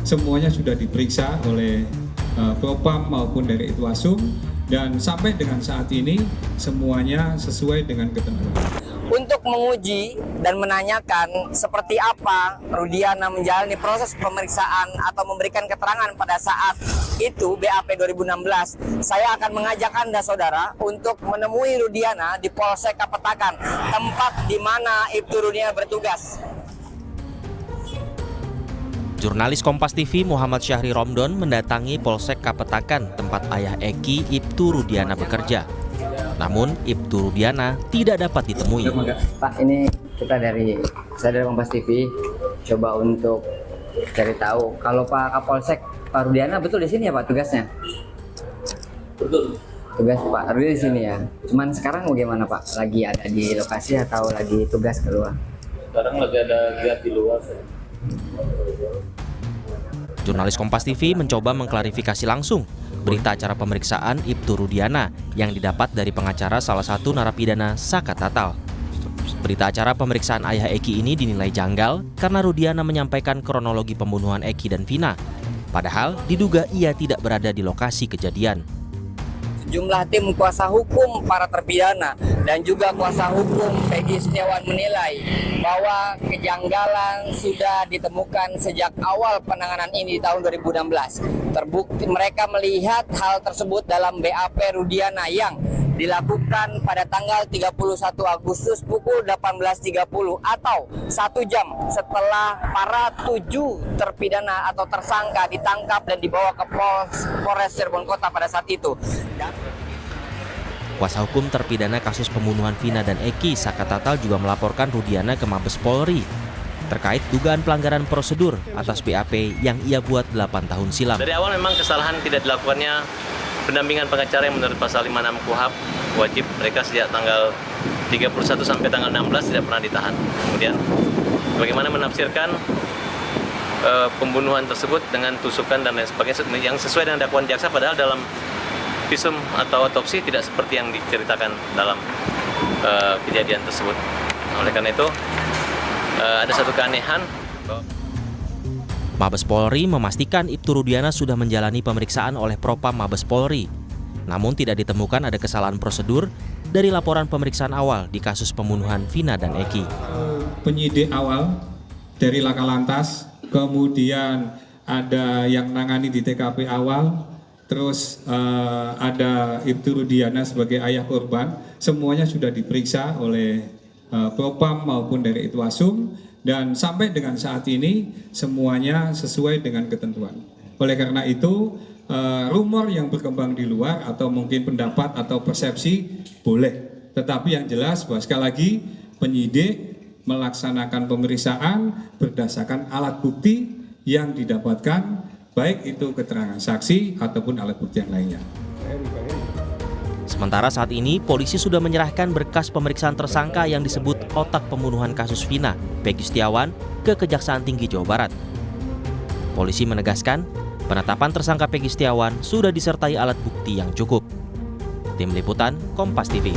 semuanya sudah diperiksa oleh Propam maupun dari Itwasum, dan sampai dengan saat ini semuanya sesuai dengan ketentuan. Untuk menguji dan menanyakan seperti apa Rudiana menjalani proses pemeriksaan atau memberikan keterangan pada saat itu BAP 2016, saya akan mengajak Anda saudara untuk menemui Rudiana di Polsek Kapetakan, tempat di mana Ibtu Rudiana bertugas. Jurnalis Kompas TV Muhammad Syahri Romdon mendatangi Polsek Kapetakan, tempat ayah Eki Ibtu Rudiana bekerja. Namun Ibtu Rudiana tidak dapat ditemui. Pak, ini kita saya dari Kompas TV coba untuk cari tahu kalau Pak Kapolsek Pak Rudiana betul di sini ya Pak tugasnya? Betul. Tugas Pak Rudiana di sini ya. Cuman sekarang bagaimana Pak? Lagi ada di lokasi atau lagi tugas keluar? Sekarang lagi ada giat di luar. Jurnalis Kompas TV mencoba mengklarifikasi langsung berita acara pemeriksaan Ibtu Rudiana yang didapat dari pengacara salah satu narapidana Saka Tatal. Berita acara pemeriksaan ayah Eki ini dinilai janggal karena Rudiana menyampaikan kronologi pembunuhan Eki dan Vina, padahal diduga ia tidak berada di lokasi kejadian. Sejumlah tim kuasa hukum para terpidana dan juga kuasa hukum Peggy Setiawan menilai bahwa kejanggalan sudah ditemukan sejak awal penanganan ini di tahun 2016. Terbukti mereka melihat hal tersebut dalam BAP Rudiana yang dilakukan pada tanggal 31 Agustus pukul 18.30 atau 1 jam setelah para 7 terpidana atau tersangka ditangkap dan dibawa ke Polres Cirebon Kota pada saat itu. Kuasa hukum terpidana kasus pembunuhan Vina dan Eki, Saka Tatal, juga melaporkan Rudiana ke Mabes Polri terkait dugaan pelanggaran prosedur atas BAP yang ia buat 8 tahun silam. Dari awal memang kesalahan tidak dilakukannya pendampingan pengacara yang menurut pasal 56 KUHP wajib mereka sejak tanggal 31 sampai tanggal 16 tidak pernah ditahan. Kemudian bagaimana menafsirkan pembunuhan tersebut dengan tusukan dan lain sebagainya yang sesuai dengan dakwaan jaksa, padahal dalam visum atau otopsi tidak seperti yang diceritakan dalam kejadian tersebut. Oleh karena itu ada satu keanehan. Mabes Polri memastikan Ibtu Rudiana sudah menjalani pemeriksaan oleh Propam Mabes Polri. Namun tidak ditemukan ada kesalahan prosedur dari laporan pemeriksaan awal di kasus pembunuhan Vina dan Eki. Penyidik awal dari Laka Lantas, kemudian ada yang nangani di TKP awal, terus ada Ibtu Rudiana sebagai ayah korban, semuanya sudah diperiksa oleh Propam maupun dari Itwasum, dan sampai dengan saat ini semuanya sesuai dengan ketentuan. Oleh karena itu rumor yang berkembang di luar atau mungkin pendapat atau persepsi boleh, tetapi yang jelas bahwa sekali lagi penyidik melaksanakan pemeriksaan berdasarkan alat bukti yang didapatkan, baik itu keterangan saksi ataupun alat bukti yang lainnya. Sementara saat ini, polisi sudah menyerahkan berkas pemeriksaan tersangka yang disebut otak pembunuhan kasus Vina, Peggy Setiawan, ke Kejaksaan Tinggi Jawa Barat. Polisi menegaskan, penetapan tersangka Peggy Setiawan sudah disertai alat bukti yang cukup. Tim Liputan, Kompas TV.